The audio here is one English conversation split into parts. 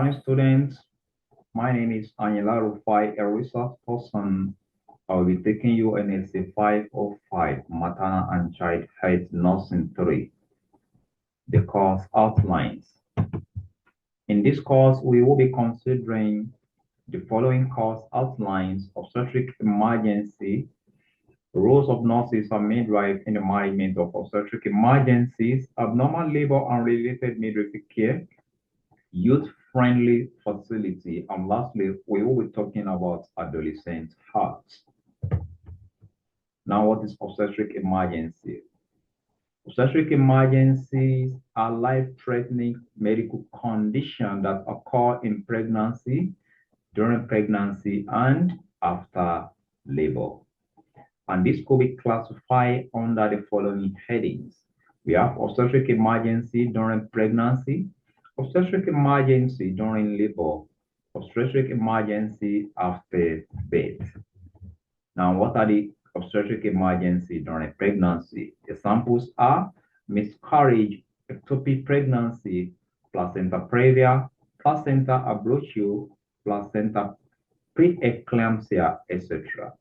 morning, students. My name is Angela Rufai, a resource person. I will be taking you NSC 505, Maternal and Child Health Nursing 3, the course outlines. In this course, we will be considering the following course outlines: obstetric emergency, roles of nurses and midwives in the management of obstetric emergencies, abnormal labor and related midwifery care, youth-friendly facility, and lastly, we will be talking about adolescent health. Now, what is obstetric emergency? Obstetric emergencies are life-threatening medical conditions that occur in pregnancy, during pregnancy, and after labor. And this could be classified under the following headings. We have obstetric emergency during pregnancy, obstetric emergency during labor, obstetric emergency after birth. Now, what are the obstetric emergency during pregnancy? Examples are miscarriage, ectopic pregnancy, placenta previa, placenta abruptio, placenta preeclampsia, etc.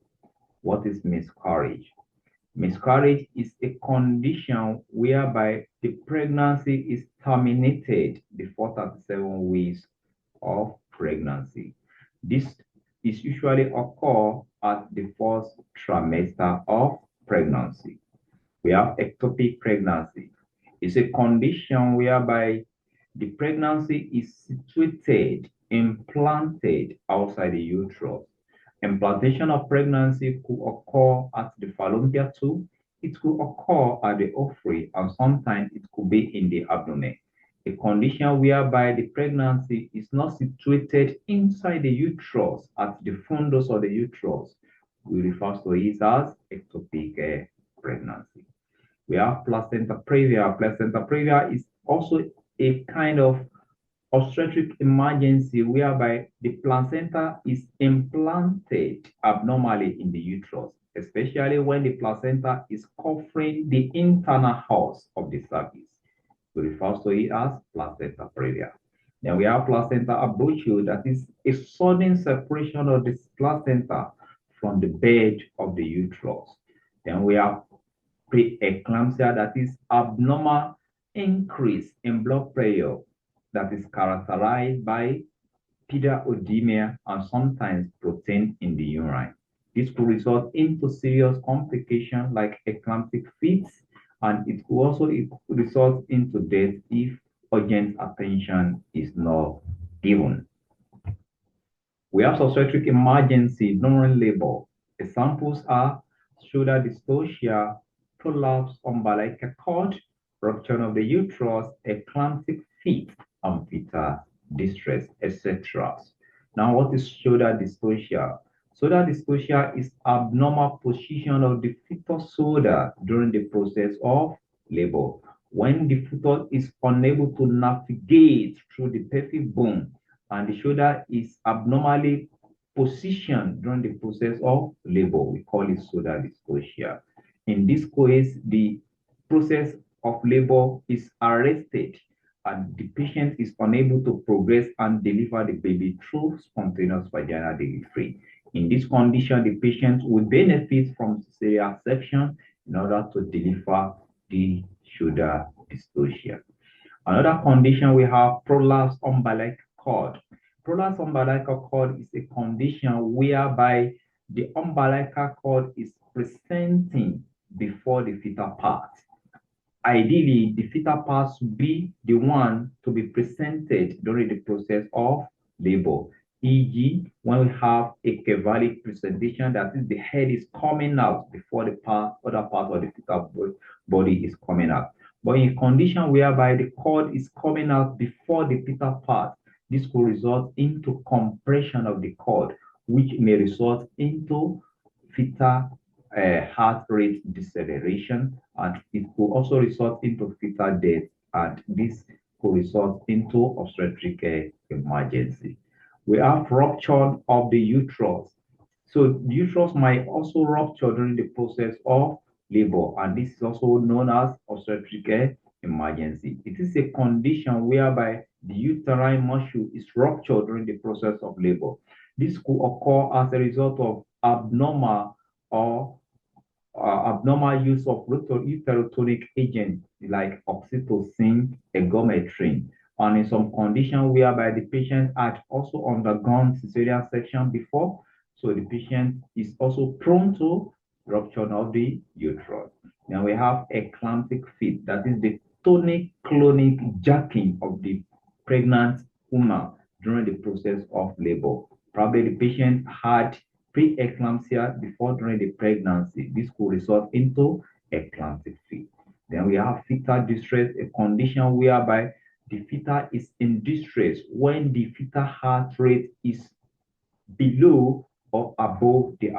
What is miscarriage? Miscarriage is a condition whereby the pregnancy is terminated before 37 weeks of pregnancy. This is usually occur at the first trimester of pregnancy. We have ectopic pregnancy. It's a condition whereby the pregnancy is situated, implanted outside the uterus. Implantation of pregnancy could occur at the fallopian tube, it could occur at the ovary, and sometimes it could be in the abdomen. A condition whereby the pregnancy is not situated inside the uterus at the fundus of the uterus, we refer to it as ectopic pregnancy. We have placenta previa. Placenta previa is also a kind of obstetric emergency whereby the placenta is implanted abnormally in the uterus, especially when the placenta is covering the internal house of the cervix. We refer to it as placenta previa. Then we have placenta abruptio, that is a sudden separation of the placenta from the bed of the uterus. Then we have preeclampsia, that is abnormal increase in blood pressure that is characterized by pedioedema and sometimes protein in the urine. This could result into serious complications like eclamptic fits, and it could also result into death if urgent attention is not given. We have obstetric emergency during labor. Examples are shoulder dystocia, prolapse umbilical cord, rupture of the uterus, eclamptic fit, and fetal distress, etc. Now, what is shoulder dystocia? Shoulder dystocia is abnormal position of the fetus shoulder during the process of labor. When the fetus is unable to navigate through the pelvic bone and the shoulder is abnormally positioned during the process of labor, we call it shoulder dystocia. In this case, the process of labor is arrested and the patient is unable to progress and deliver the baby through spontaneous vaginal delivery. In this condition, the patient will benefit from cesarean section in order to deliver the shoulder dystocia. Another condition we have prolapse umbilical cord. Prolapse umbilical cord is a condition whereby the umbilical cord is presenting before the fetal part. Ideally, the fetal part should be the one to be presented during the process of labor. E.g., when we have a cephalic presentation, that is, the head is coming out before the other part of the fetal body is coming out. But in a condition whereby the cord is coming out before the fetal part, this could result into compression of the cord, which may result into fetal heart rate deceleration, and it could also result into fetal death, and this could result into obstetric emergency. We have rupture of the uterus. So the uterus might also rupture during the process of labor, and this is also known as obstetric emergency. It is a condition whereby the uterine muscle is ruptured during the process of labor. This could occur as a result of abnormal or abnormal use of uterotonic agents like oxytocin, ergometrin, and in some conditions whereby the patient had also undergone cesarean section before, so the patient is also prone to rupture of the uterus. Now we have eclamptic fit, that is the tonic-clonic jerking of the pregnant woman during the process of labor. Probably the patient had preeclampsia before during the pregnancy. This could result into eclamptic fit. Then we have fetal distress, a condition whereby the fetal is in distress when the fetal heart rate is below or above the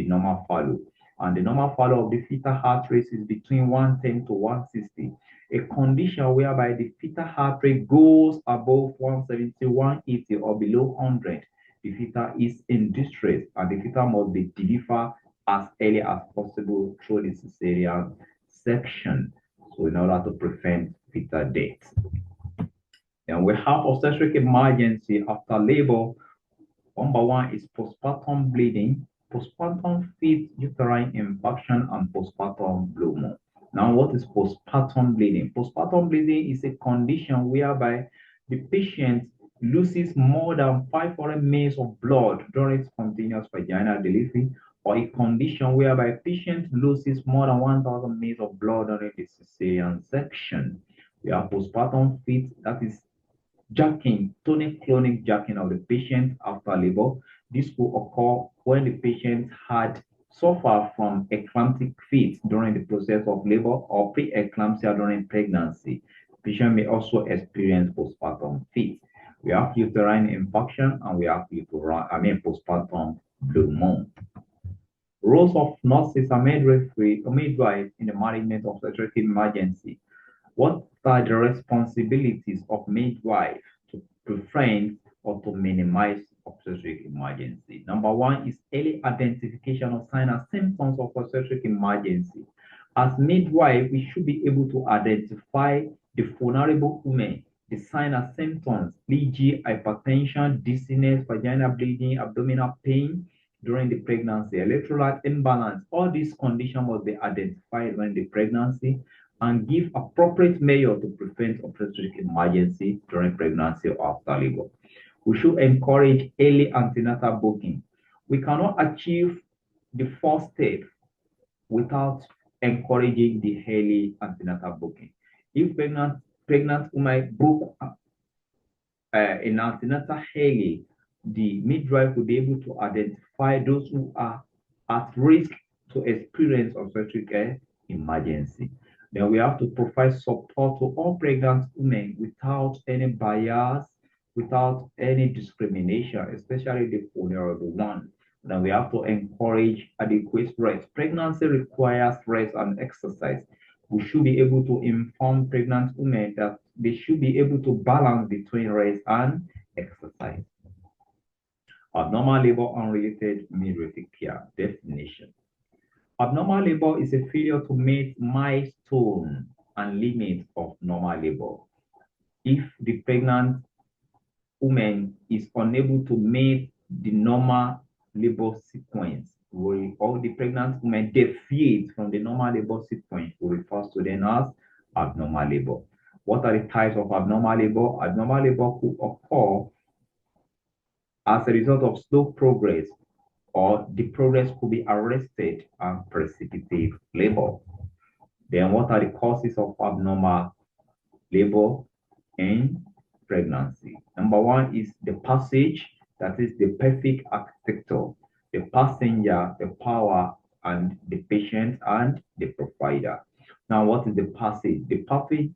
normal follow. And the normal follow of the fetal heart rate is between 110 to 160. A condition whereby the fetal heart rate goes above 170, 180, or below 100, the fetal is in distress and the fetal must be delivered as early as possible through the cesarean section. So in order to prevent fetal death. And we have obstetric emergency after labor. Number one is postpartum bleeding, postpartum fetal uterine infarction, and postpartum blue moon. Now, what is postpartum bleeding? Postpartum bleeding is a condition whereby the patient loses more than 500 ml of blood during spontaneous vaginal delivery, or a condition whereby patient loses more than 1,000 ml of blood during the cesarean section. We have postpartum fit, that is jacking, tonic-clonic jacking of the patient after labor. This will occur when the patient had suffered from eclamptic fit during the process of labor or pre-eclampsia during pregnancy. The patient may also experience postpartum fit. We have uterine infarction and we have postpartum blue moon. Roles of nurses and midwives in the management of obstetric emergency. What are the responsibilities of midwife to prevent or to minimize obstetric emergency? Number one is early identification of signs and symptoms of obstetric emergency. As midwife, we should be able to identify the vulnerable women, the signs and symptoms, e.g., hypertension, dizziness, vaginal bleeding, abdominal pain during the pregnancy, electrolyte imbalance. All these conditions must be identified during the pregnancy and give appropriate measure to prevent obstetric emergency during pregnancy or after labor. We should encourage early antenatal booking. We cannot achieve the first step without encouraging the early antenatal booking. If pregnant women book in antenatal early, the midwife will be able to identify those who are at risk to experience obstetric emergency. Then we have to provide support to all pregnant women without any bias, without any discrimination, especially the vulnerable ones. Then we have to encourage adequate rest. Pregnancy requires rest and exercise. We should be able to inform pregnant women that they should be able to balance between rest and exercise. Abnormal labor unrelated midwifery care definition. Abnormal labor is a failure to meet milestone and limit of normal labor. If the pregnant woman is unable to meet the normal labor sequence, or the pregnant woman deviates from the normal labor sequence, we refer to them as abnormal labor. What are the types of abnormal labor? Abnormal labor could occur as a result of slow progress, or the progress could be arrested and precipitate labor. Then what are the causes of abnormal labor in pregnancy? Number one is the passage, that is the pelvic architecture, the passenger, the power, and the patient and the provider. Now, what is the passage? The passage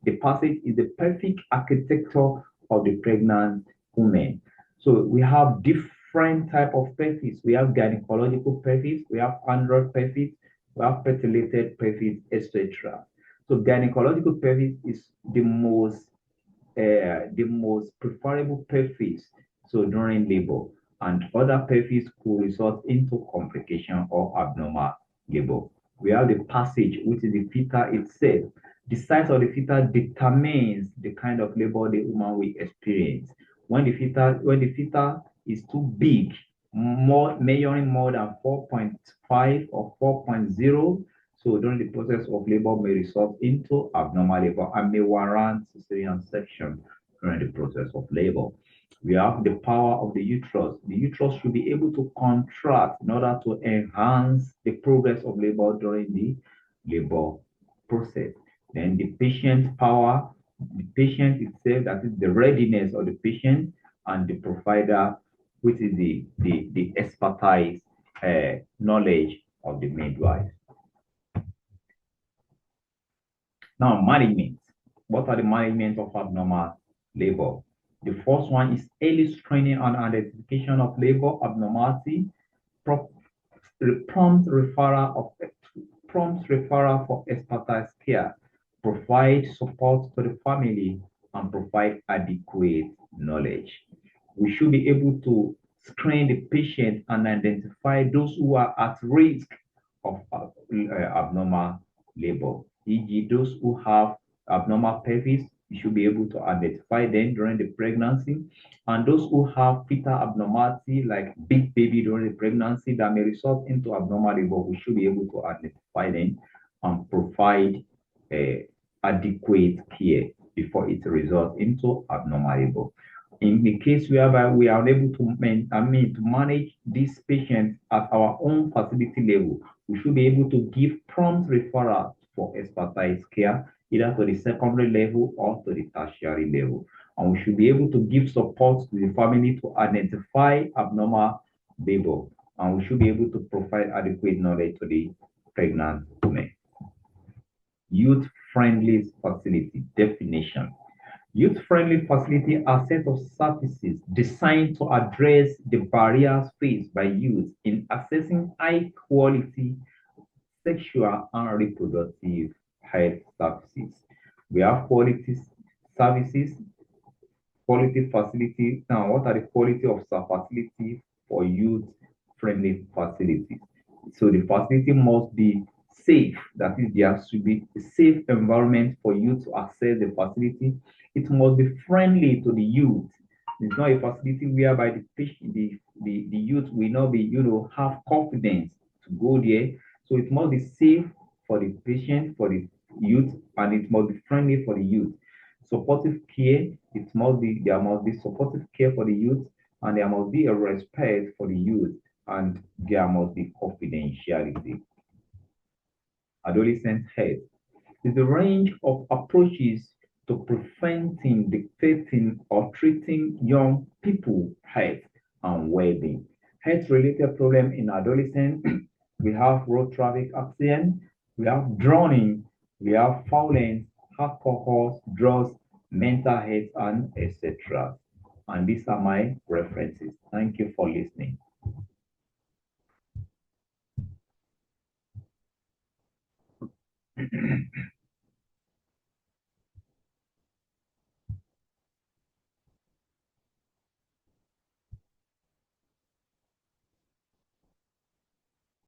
is the pelvic architecture of the pregnant woman. So we have different type of pelvis. We have gynecological pelvis, we have android pelvis, we have petellated pelvis, etc. So gynecological pelvis is the most preferable pelvis. So during labor, and other pelvis could result into complication or abnormal labor. We have the passage, which is the fetal itself. The size of the fetus determines the kind of labor the woman will experience. When the fetus is too big, measuring more than 4.5 or 4.0, so during the process of labor may result into abnormal labor and may warrant cesarean section during the process of labor. We have the power of the uterus. The uterus should be able to contract in order to enhance the progress of labor during the labor process. Then the patient power, the patient itself, that is the readiness of the patient, and the provider, which is the expertise, knowledge of the midwife. Now, management. What are the management of abnormal labor? The first one is early screening and identification of labor abnormality, prompt referral for expertise care, provide support to the family, and provide adequate knowledge. We should be able to screen the patient and identify those who are at risk of abnormal labor, e.g., those who have abnormal pelvis. We should be able to identify them during the pregnancy, and those who have fetal abnormality, like big baby during the pregnancy, that may result into abnormal labor. We should be able to identify them and provide adequate care before it results into abnormal labor. In the case whereby we are unable to manage these patients at our own facility level, we should be able to give prompt referral for expertise care, either to the secondary level or to the tertiary level. And we should be able to give support to the family to identify abnormal labor. And we should be able to provide adequate knowledge to the pregnant women. Youth-friendly facility definition. Youth-friendly facility are a set of services designed to address the barriers faced by youth in accessing high-quality sexual and reproductive health services. We have quality services, quality facility. Now, what are the quality of facility for youth-friendly facilities? So the facility must be safe. That is, there should be a safe environment for youth to access the facility. It must be friendly to the youth. It's not a facility whereby the youth will not be, have confidence to go there. So it must be safe for the patient, for the youth, and it must be friendly for the youth. Supportive care, there must be supportive care for the youth, and there must be a respect for the youth, and there must be confidentiality. Adolescent health is the range of approaches to preventing, dictating, or treating young people health and well-being. Health-related problem in adolescents, we have road traffic accident, we have drowning, we have violence, alcohol, drugs, mental health, and etc. And these are my references. Thank you for listening.